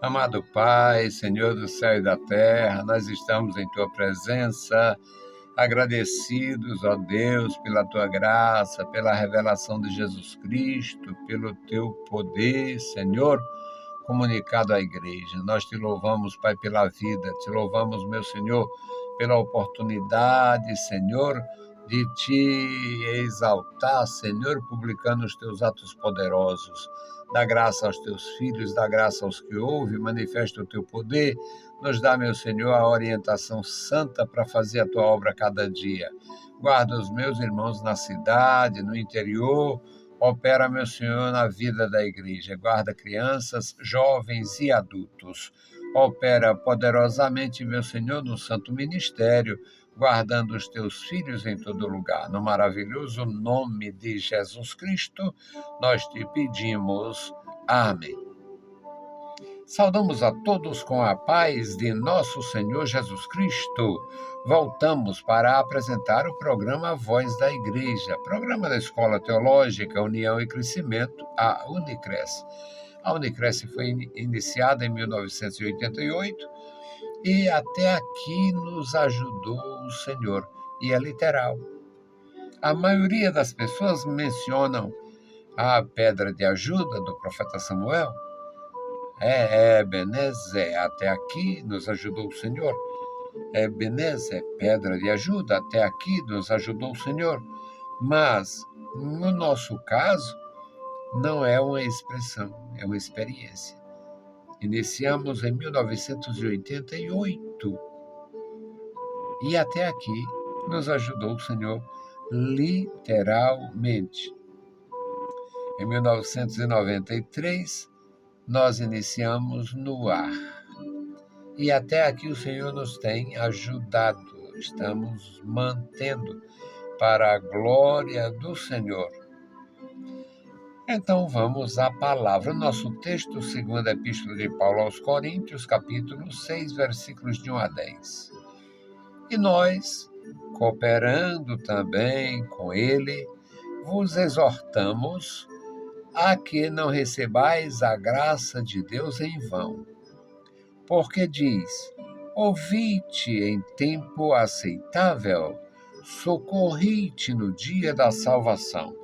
Amado Pai, Senhor do céu e da terra, nós estamos em Tua presença, agradecidos, ó Deus, pela Tua graça, pela revelação de Jesus Cristo, pelo Teu poder, Senhor, comunicado à igreja. Nós te louvamos, Pai, pela vida, te louvamos, meu Senhor, pela oportunidade, Senhor, de te exaltar, Senhor, publicando os teus atos poderosos. Dá graça aos teus filhos, dá graça aos que ouvem, manifesta o teu poder. Nos dá, meu Senhor, a orientação santa para fazer a tua obra cada dia. Guarda os meus irmãos na cidade, no interior. Opera, meu Senhor, na vida da igreja. Guarda crianças, jovens e adultos. Opera poderosamente, meu Senhor, no santo ministério, guardando os teus filhos em todo lugar. No maravilhoso nome de Jesus Cristo, nós te pedimos. Amém. Saudamos a todos com a paz de nosso Senhor Jesus Cristo. Voltamos para apresentar o programa Voz da Igreja, programa da Escola Teológica União e Crescimento, a Unicres. A Unicres foi iniciada em 1988 e até aqui nos ajudou o Senhor, e é literal. A maioria das pessoas mencionam a pedra de ajuda do profeta Samuel. Ebenezer, até aqui nos ajudou o Senhor. Ebenezer, pedra de ajuda, até aqui nos ajudou o Senhor. Mas, no nosso caso, não é uma expressão, é uma experiência. Iniciamos em 1988 e até aqui nos ajudou o Senhor literalmente. Em 1993, nós iniciamos no ar. E até aqui o Senhor nos tem ajudado. Estamos mantendo para a glória do Senhor. Então vamos à palavra. Nosso texto, segundo a Epístola de Paulo aos Coríntios, capítulo 6, versículos de 1 a 10. E nós, cooperando também com ele, vos exortamos a que não recebais a graça de Deus em vão. Porque diz: ouvi-te em tempo aceitável, socorri-te no dia da salvação.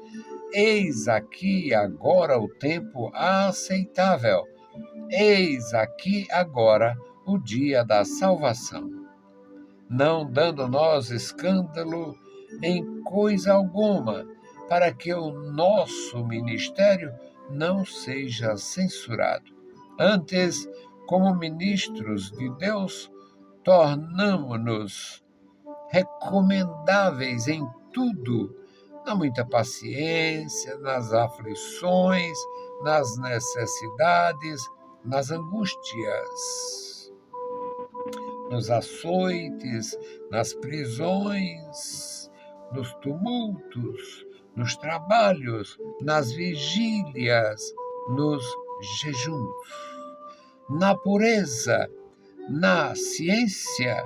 Eis aqui agora o tempo aceitável. Eis aqui agora o dia da salvação. Não dando nós escândalo em coisa alguma, para que o nosso ministério não seja censurado. Antes, como ministros de Deus, tornamo-nos recomendáveis em tudo, na muita paciência, nas aflições, nas necessidades, nas angústias, nos açoites, nas prisões, nos tumultos, nos trabalhos, nas vigílias, nos jejuns, na pureza, na ciência,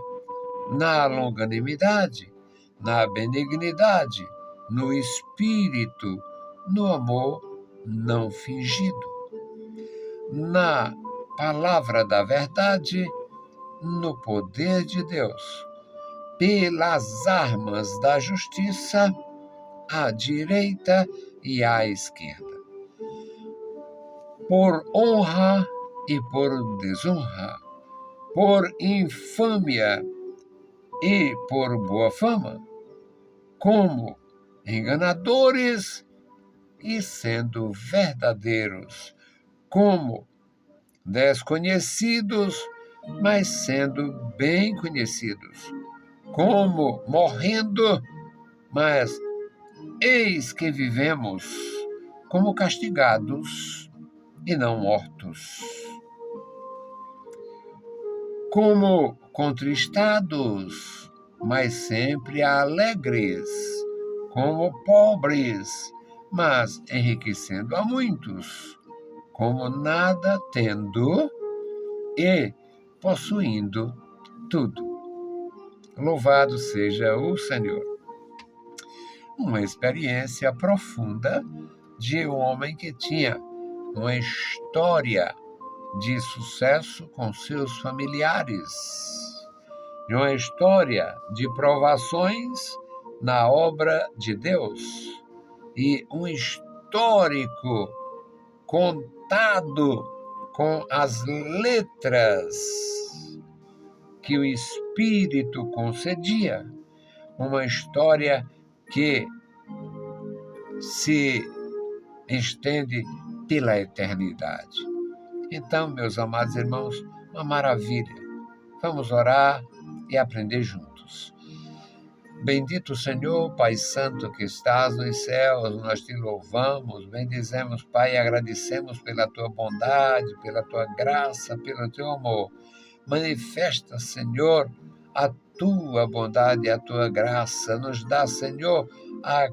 na longanimidade, na benignidade, no espírito, no amor não fingido, na palavra da verdade, no poder de Deus, pelas armas da justiça, à direita e à esquerda, por honra e por desonra, por infâmia e por boa fama, como enganadores e sendo verdadeiros, como desconhecidos, mas sendo bem conhecidos, como morrendo, mas eis que vivemos, como castigados e não mortos, como contristados, mas sempre alegres, como pobres, mas enriquecendo a muitos, como nada tendo e possuindo tudo. Louvado seja o Senhor. Uma experiência profunda de um homem que tinha uma história de sucesso com seus familiares, de uma história de provações na obra de Deus e um histórico contado com as letras que o Espírito concedia, uma história que se estende pela eternidade. Então, meus amados irmãos, uma maravilha. Vamos orar e aprender juntos. Bendito Senhor, Pai Santo que estás nos céus, nós te louvamos, bendizemos, Pai, e agradecemos pela tua bondade, pela tua graça, pelo teu amor. Manifesta, Senhor, a tua bondade e a tua graça. Nos dá, Senhor, a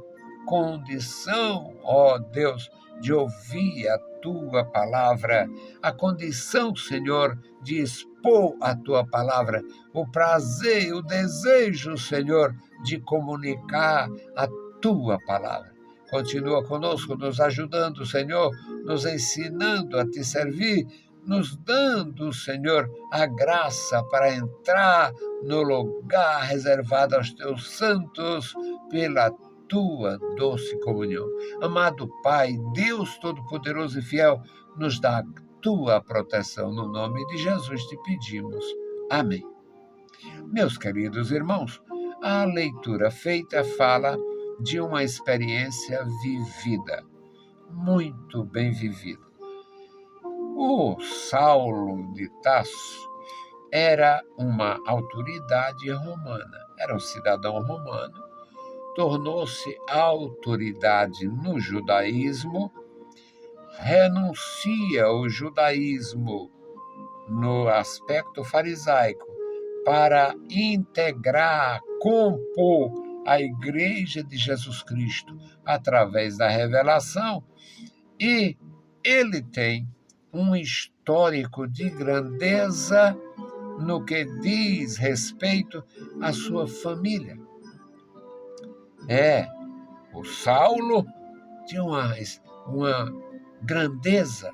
condição, ó Deus, de ouvir a tua palavra, a condição, Senhor, de expor a tua palavra, o prazer, o desejo, Senhor, de comunicar a tua palavra. Continua conosco, nos ajudando, Senhor, nos ensinando a te servir, nos dando, Senhor, a graça para entrar no lugar reservado aos teus santos pela tua doce comunhão. Amado Pai, Deus Todo-Poderoso e Fiel, nos dá a tua proteção. No nome de Jesus te pedimos. Amém. Meus queridos irmãos, a leitura feita fala de uma experiência vivida, muito bem vivida. O Saulo de Tarso era uma autoridade romana, era um cidadão romano, tornou-se autoridade no judaísmo, renuncia ao judaísmo no aspecto farisaico para integrar, compor a Igreja de Jesus Cristo através da revelação, e ele tem um histórico de grandeza no que diz respeito à sua família. O Saulo tinha uma grandeza.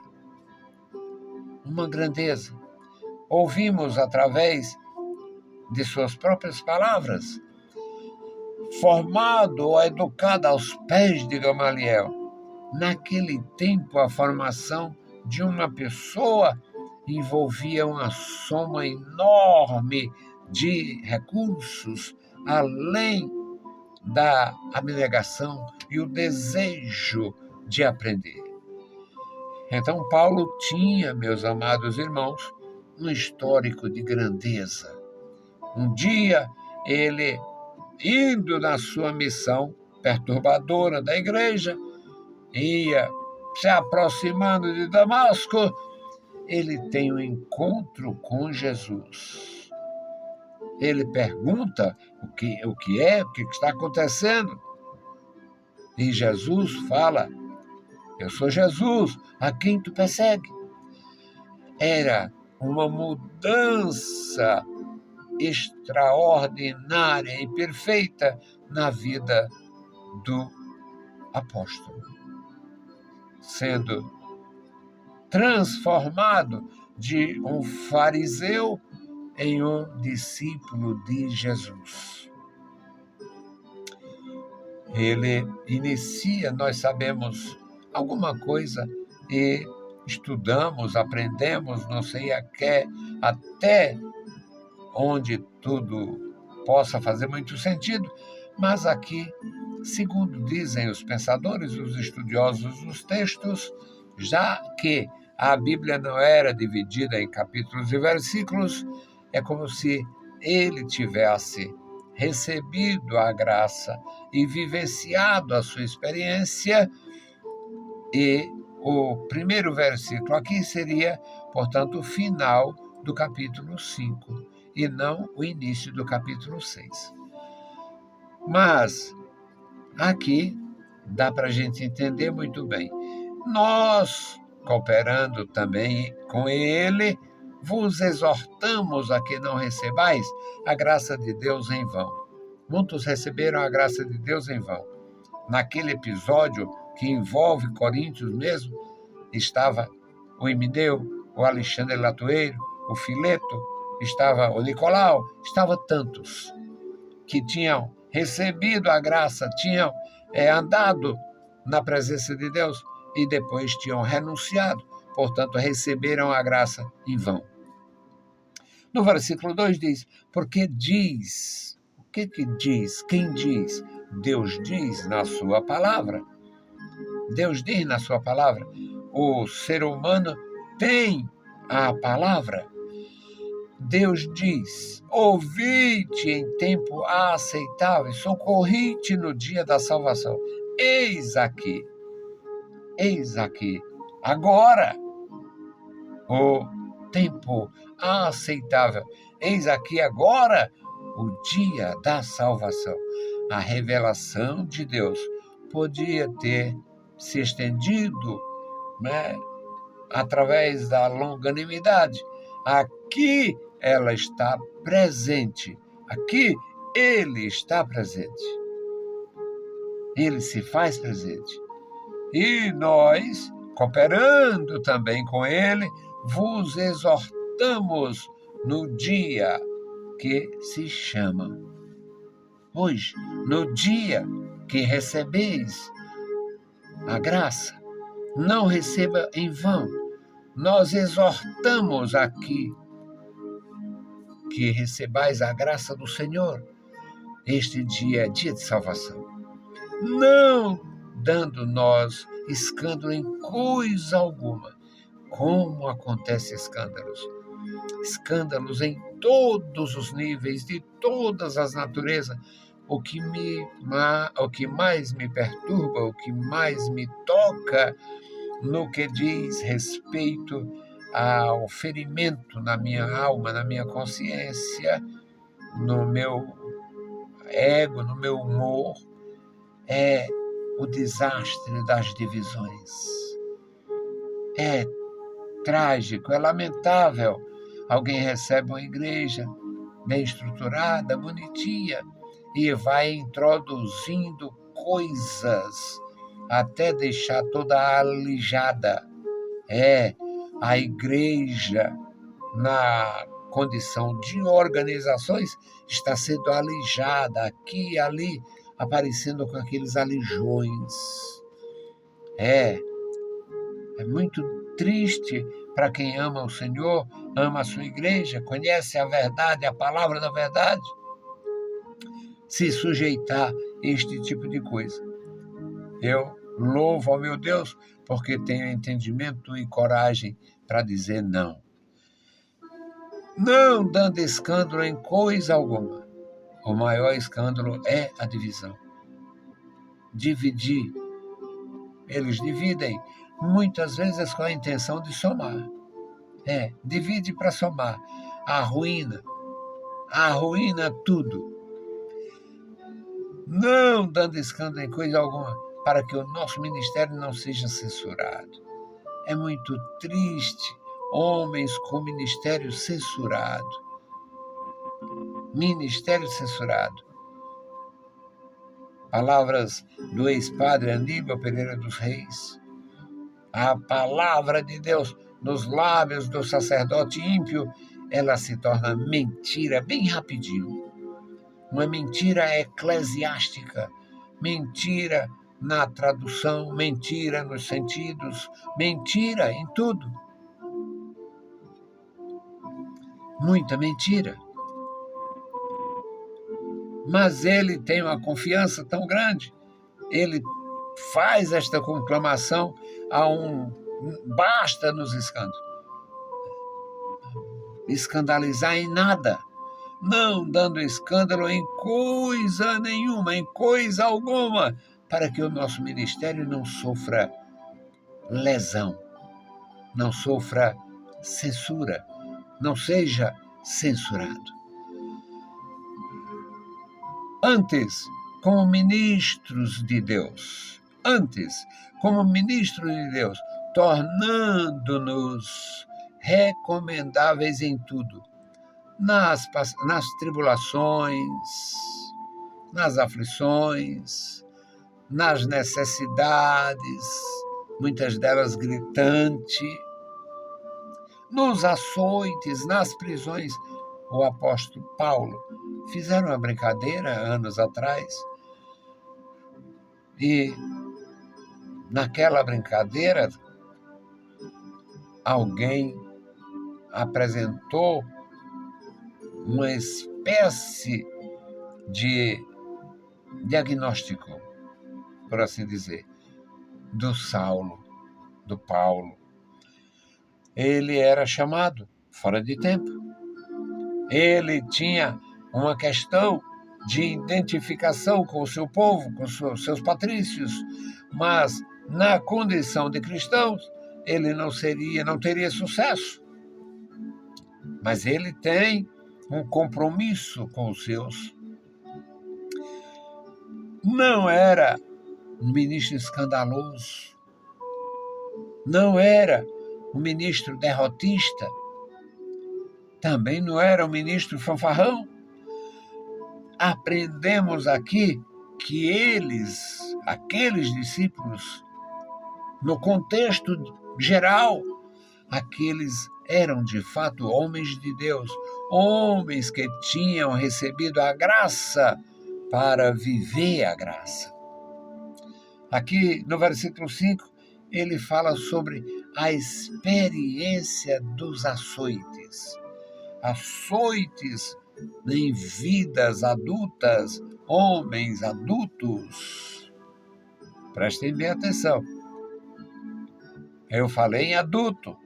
Ouvimos através de suas próprias palavras, formado ou educado aos pés de Gamaliel. Naquele tempo, a formação de uma pessoa envolvia uma soma enorme de recursos, além da abnegação e o desejo de aprender. Então, Paulo tinha, meus amados irmãos, um histórico de grandeza. Um dia, ele, indo na sua missão perturbadora da igreja, ia se aproximando de Damasco, ele tem um encontro com Jesus. Ele pergunta o que está acontecendo. E Jesus fala: eu sou Jesus, a quem tu persegue. Era uma mudança extraordinária e perfeita na vida do apóstolo, sendo transformado de um fariseu em um discípulo de Jesus. Ele inicia, nós sabemos alguma coisa e estudamos, aprendemos, não sei até onde tudo possa fazer muito sentido, mas aqui, segundo dizem os pensadores, os estudiosos dos textos, já que a Bíblia não era dividida em capítulos e versículos, é como se ele tivesse recebido a graça e vivenciado a sua experiência, e o primeiro versículo aqui seria, portanto, o final do capítulo 5, e não o início do capítulo 6. Mas aqui dá para a gente entender muito bem. Nós, cooperando também com ele, vos exortamos a que não recebais a graça de Deus em vão. Muitos receberam a graça de Deus em vão. Naquele episódio que envolve Coríntios mesmo, estava o Himeneu, o Alexandre Latoeiro, o Fileto, o Nicolau, estavam tantos que tinham recebido a graça, tinham andado na presença de Deus e depois tinham renunciado, portanto, receberam a graça em vão. No versículo 2 diz, porque diz, o que diz? Quem diz? Deus diz na sua palavra. Deus diz na sua palavra. O ser humano tem a palavra. Deus diz, ouvi-te em tempo aceitável, socorri-te no dia da salvação. Eis aqui, agora, o tempo aceitável. Eis aqui agora o dia da salvação. A revelação de Deus podia ter se estendido, né, através da longanimidade. Aqui ela está presente. Aqui ele está presente. Ele se faz presente. E nós, cooperando também com ele, vos exortamos no dia que se chama. Hoje, no dia que recebeis a graça, não receba em vão. Nós exortamos aqui que recebais a graça do Senhor. Este dia é dia de salvação. Não dando nós escândalo em coisa alguma. Como acontece escândalos? Escândalos em todos os níveis, de todas as naturezas. O que mais me perturba, o que mais me toca no que diz respeito ao ferimento na minha alma, na minha consciência, no meu ego, no meu humor, é o desastre das divisões. É trágico, é lamentável. Alguém recebe uma igreja bem estruturada, bonitinha, e vai introduzindo coisas até deixar toda alijada. A igreja, na condição de organizações, está sendo alijada aqui e ali, aparecendo com aqueles alijões. É muito triste para quem ama o Senhor, ama a sua igreja, conhece a verdade, a palavra da verdade, se sujeitar a este tipo de coisa. Eu louvo ao meu Deus porque tenho entendimento e coragem para dizer não. Não dando escândalo em coisa alguma. O maior escândalo é a divisão. Dividir. Eles dividem muitas vezes com a intenção de somar. Divide para somar. Arruína tudo. Não dando escândalo em coisa alguma, para que o nosso ministério não seja censurado. É muito triste homens com ministério censurado. Ministério censurado. Palavras do ex-padre Aníbal Pereira dos Reis. A palavra de Deus nos lábios do sacerdote ímpio, ela se torna mentira bem rapidinho. Uma mentira eclesiástica, mentira na tradução, mentira nos sentidos, mentira em tudo. Muita mentira. Mas ele tem uma confiança tão grande, ele faz esta conclamação basta nos escandalizar em nada, não dando escândalo em coisa nenhuma, em coisa alguma, para que o nosso ministério não sofra lesão, não sofra censura, não seja censurado. Antes, como ministros de Deus, tornando-nos recomendáveis em tudo, nas tribulações, nas aflições, nas necessidades, muitas delas gritantes, nos açoites, nas prisões. O apóstolo Paulo fizeram uma brincadeira anos atrás e naquela brincadeira alguém apresentou uma espécie de diagnóstico, por assim dizer, do Saulo, do Paulo. Ele era chamado fora de tempo. Ele tinha uma questão de identificação com o seu povo, com seus patrícios, mas na condição de cristãos, ele não teria sucesso. Mas ele tem um compromisso com os seus. Não era um ministro escandaloso, não era um ministro derrotista, também não era um ministro fanfarrão. Aprendemos aqui que aqueles discípulos, no contexto geral, aqueles eram de fato homens de Deus, homens que tinham recebido a graça para viver a graça. Aqui no versículo 5, ele fala sobre a experiência dos açoites. Açoites em vidas adultas, homens adultos. Prestem bem atenção. Eu falei em adulto,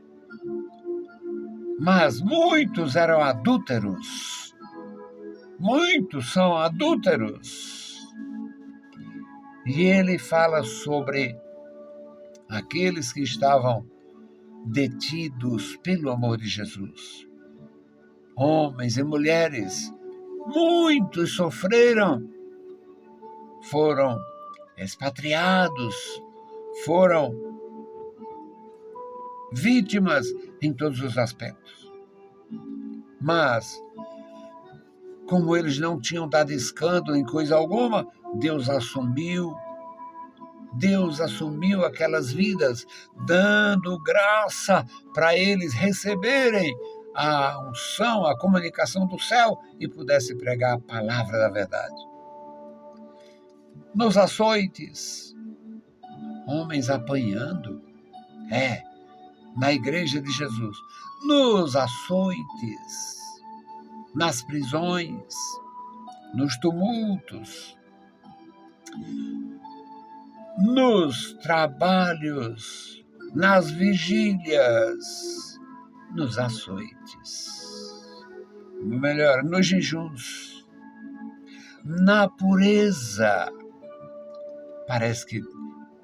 mas muitos eram adúlteros. Muitos são adúlteros. E ele fala sobre aqueles que estavam detidos pelo amor de Jesus. Homens e mulheres, muitos sofreram, foram expatriados, foram vítimas em todos os aspectos. Mas, como eles não tinham dado escândalo em coisa alguma, Deus assumiu aquelas vidas, dando graça para eles receberem a unção, a comunicação do céu e pudesse pregar a palavra da verdade. Nos açoites, homens apanhando, na igreja de Jesus, nos açoites, nas prisões, nos tumultos, nos trabalhos, nas vigílias, nos açoites, melhor, nos jejuns, na pureza. Parece que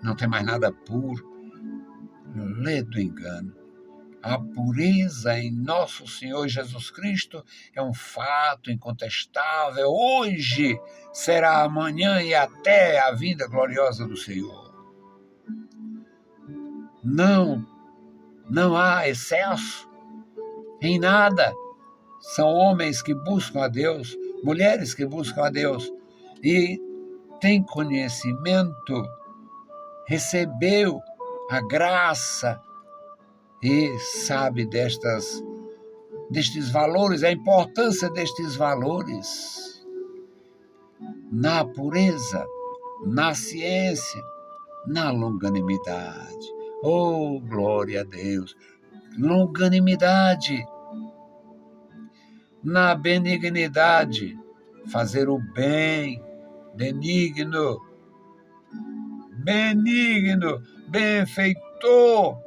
não tem mais nada puro. Lê do engano. A pureza em nosso Senhor Jesus Cristo é um fato incontestável. Hoje será amanhã e até a vinda gloriosa do Senhor. Não há excesso em nada. São homens que buscam a Deus, mulheres que buscam a Deus e têm conhecimento, recebeu a graça e sabe destes valores, a importância destes valores. Na pureza, na ciência, na longanimidade. Oh, glória a Deus! Longanimidade. Na benignidade, fazer o bem, benigno, benfeitor,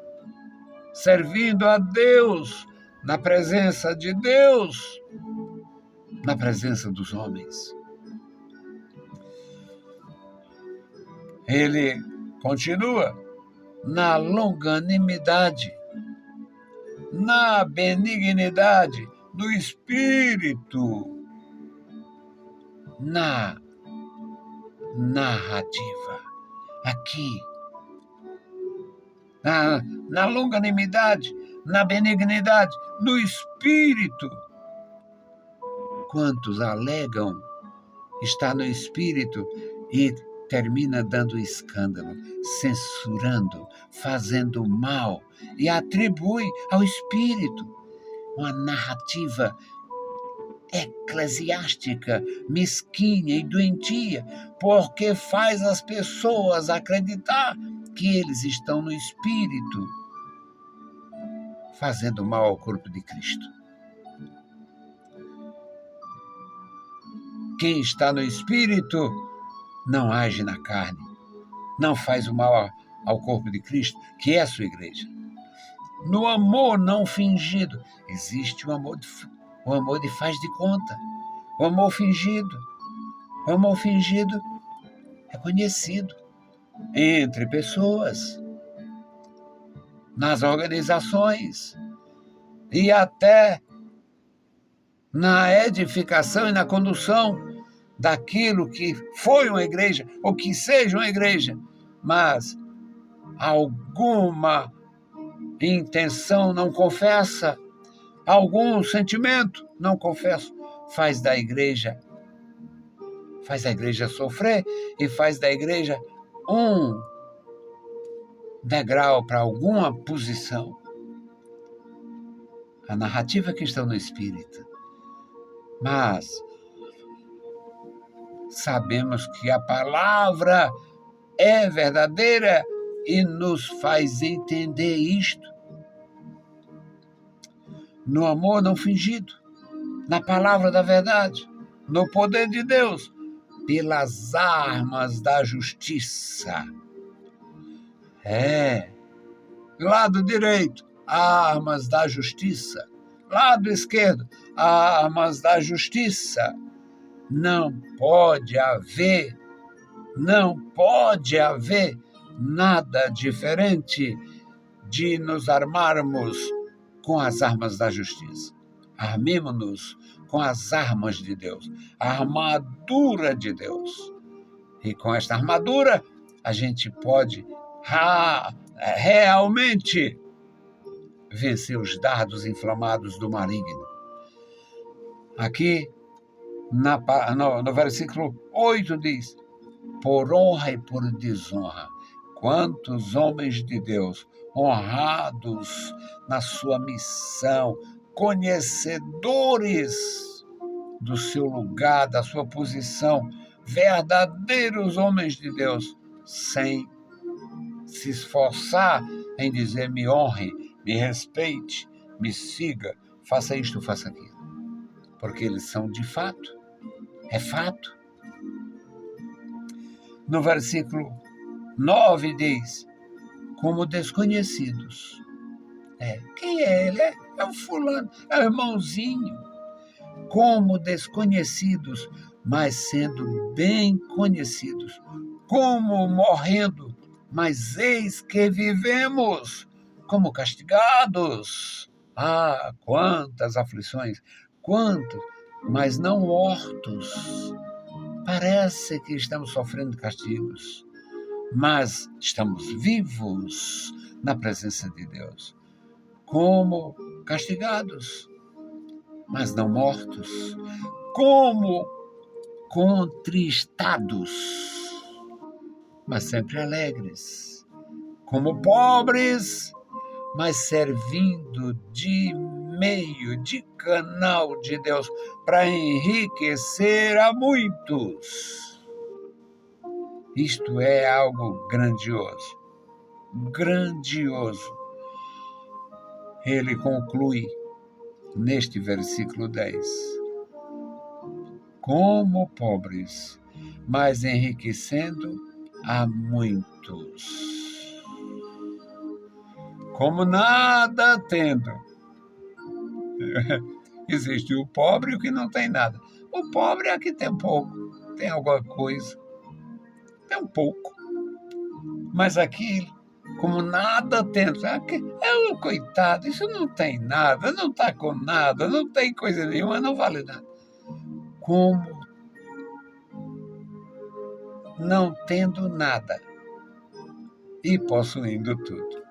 servindo a Deus, na presença de Deus, na presença dos homens. Ele continua na longanimidade, na benignidade, no espírito, na narrativa. Aqui, na longanimidade, na benignidade, no espírito. Quantos alegam estar no espírito e termina dando escândalo, censurando, fazendo mal e atribui ao espírito uma narrativa eclesiástica, mesquinha e doentia, porque faz as pessoas acreditar que eles estão no espírito, fazendo mal ao corpo de Cristo. Quem está no espírito não age na carne, não faz o mal ao corpo de Cristo, que é a sua igreja. No amor não fingido, existe o amor de faz de conta, o amor fingido. O amor fingido é conhecido entre pessoas, nas organizações e até na edificação e na condução daquilo que foi uma igreja ou que seja uma igreja, mas alguma intenção não confessa, algum sentimento não confessa, faz da igreja sofrer e faz da igreja um degrau para alguma posição. A narrativa que está no espírito. Mas sabemos que a palavra é verdadeira e nos faz entender isto. No amor não fingido, na palavra da verdade, no poder de Deus, pelas armas da justiça. Lado direito, armas da justiça. Lado esquerdo, armas da justiça. Não pode haver nada diferente de nos armarmos com as armas da justiça. Armemo-nos com as armas de Deus, a armadura de Deus. E com esta armadura, a gente pode realmente vencer os dardos inflamados do maligno. Aqui, no versículo 8 diz, por honra e por desonra. Quantos homens de Deus, honrados na sua missão, conhecedores do seu lugar, da sua posição, verdadeiros homens de Deus, sem se esforçar em dizer me honre, me respeite, me siga, faça isto, faça aquilo. Porque eles são de fato, é fato. No versículo 9 diz, como desconhecidos. Quem é ele? É o fulano, é o irmãozinho. Como desconhecidos, mas sendo bem conhecidos. Como morrendo, mas eis que vivemos. Como castigados. Quantas aflições, quantos, mas não mortos. Parece que estamos sofrendo castigos, mas estamos vivos na presença de Deus. Como castigados, mas não mortos. Como contristados, mas sempre alegres. Como pobres, mas servindo de meio, de canal de Deus para enriquecer a muitos. Isto é algo grandioso, grandioso. Ele conclui neste versículo 10. Como pobres, mas enriquecendo a muitos. Como nada tendo. Existe o pobre e o que não tem nada. O pobre é que tem pouco, tem alguma coisa, tem um pouco. Mas aquilo, como nada tendo, é um coitado, isso não tem nada, não está com nada, não tem coisa nenhuma, não vale nada. Como não tendo nada e possuindo tudo.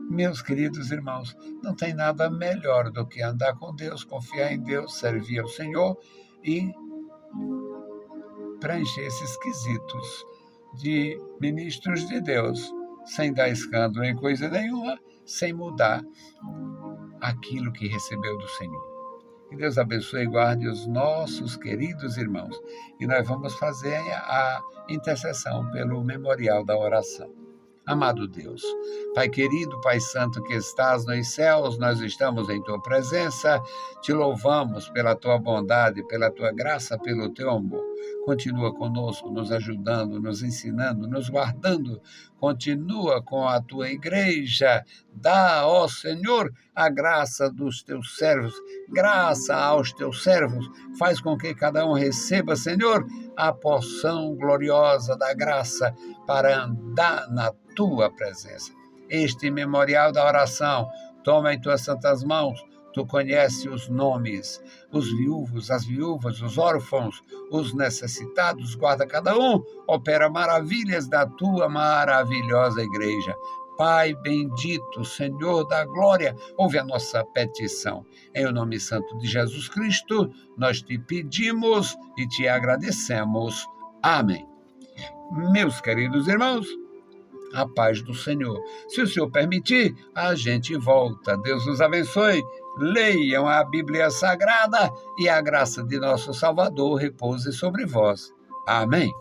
Meus queridos irmãos, não tem nada melhor do que andar com Deus, confiar em Deus, servir ao Senhor e preencher esses quesitos de ministros de Deus, sem dar escândalo em coisa nenhuma, sem mudar aquilo que recebeu do Senhor. Que Deus abençoe e guarde os nossos queridos irmãos. E nós vamos fazer a intercessão pelo memorial da oração. Amado Deus, Pai querido, Pai santo que estás nos céus, nós estamos em Tua presença, te louvamos pela Tua bondade, pela Tua graça, pelo Teu amor. Continua conosco, nos ajudando, nos ensinando, nos guardando. Continua com a Tua igreja. Dá, ó Senhor, a graça dos Teus servos, graça aos Teus servos. Faz com que cada um receba, Senhor, a porção gloriosa da graça para andar na Tua presença. Este memorial da oração, toma em Tuas santas mãos. Tu conheces os nomes, os viúvos, as viúvas, os órfãos, os necessitados, guarda cada um, opera maravilhas da Tua maravilhosa igreja. Pai bendito, Senhor da glória, ouve a nossa petição. Em o nome santo de Jesus Cristo, nós te pedimos e te agradecemos. Amém. Meus queridos irmãos, a paz do Senhor. Se o Senhor permitir, a gente volta. Deus nos abençoe. Leiam a Bíblia Sagrada e a graça de nosso Salvador repouse sobre vós. Amém.